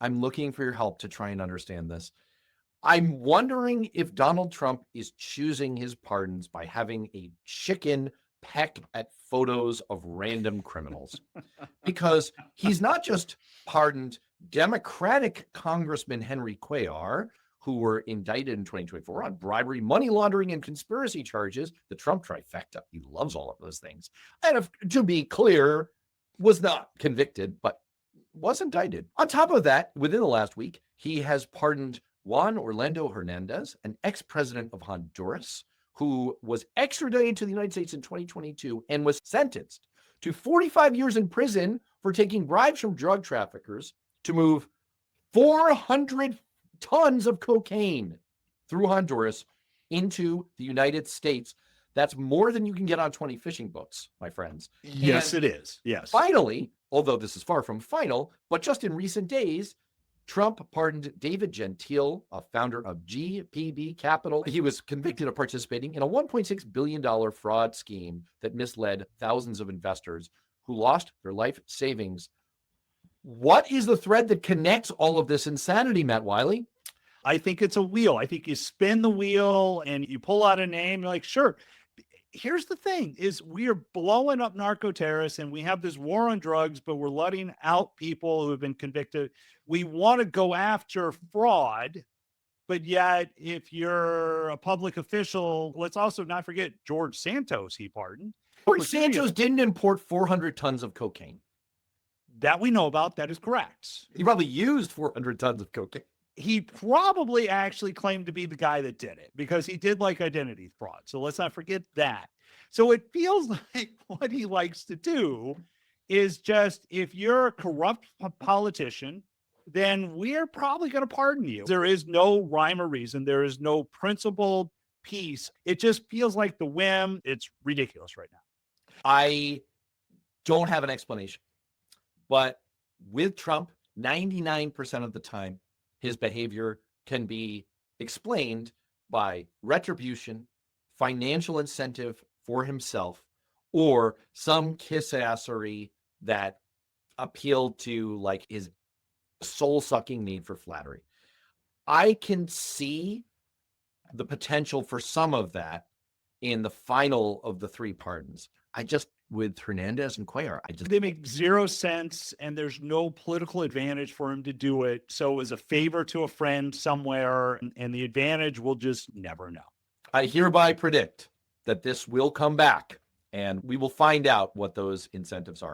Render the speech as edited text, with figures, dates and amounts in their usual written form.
I'm looking for your help to try and understand this. I'm wondering if Donald Trump is choosing his pardons by having a chicken peck at photos of random criminals, because he's not just pardoned Democratic Congressman Henry Cuellar, who were indicted in 2024 on bribery, money laundering, and conspiracy charges, the Trump trifecta. He loves all of those things. And to be clear, was not convicted, but was indicted. On top of that, within the last week, he has pardoned Juan Orlando Hernandez, an ex-president of Honduras, who was extradited to the United States in 2022 and was sentenced to 45 years in prison for taking bribes from drug traffickers to move 400 tons of cocaine through Honduras into the United States. That's more than you can get on 20 fishing boats, my friends. Yes, it is. Yes. Finally, although this is far from final, but just in recent days, Trump pardoned David Gentile, a founder of GPB Capital. He was convicted of participating in a $1.6 billion fraud scheme that misled thousands of investors who lost their life savings. What is the thread that connects all of this insanity, Matt Wiley? I think it's a wheel. I think you spin the wheel and you pull out a name. You're like, sure. Here's the thing is we are blowing up narco terrorists and we have this war on drugs, but we're letting out people who have been convicted. We want to go after fraud, but yet if you're a public official, let's also not forget George Santos, he pardoned. George Santos didn't import 400 tons of cocaine. That we know about. That is correct. He probably used 400 tons of cocaine. He probably actually claimed to be the guy that did it because he did like identity fraud. So let's not forget that. So it feels like what he likes to do is just, if you're a corrupt politician, then we're probably going to pardon you. There is no rhyme or reason. There is no principled piece. It just feels like the whim. It's ridiculous right now. I don't have an explanation, but with Trump, 99% of the time, his behavior can be explained by retribution, financial incentive for himself, or some kiss-assery that appealed to like his soul-sucking need for flattery. I can see the potential for some of that in the final of the three pardons. With Hernandez and Cuellar, they make zero sense, and there's no political advantage for him to do it. So as a favor to a friend somewhere, and the advantage we'll just never know. I hereby predict that this will come back, and we will find out what those incentives are.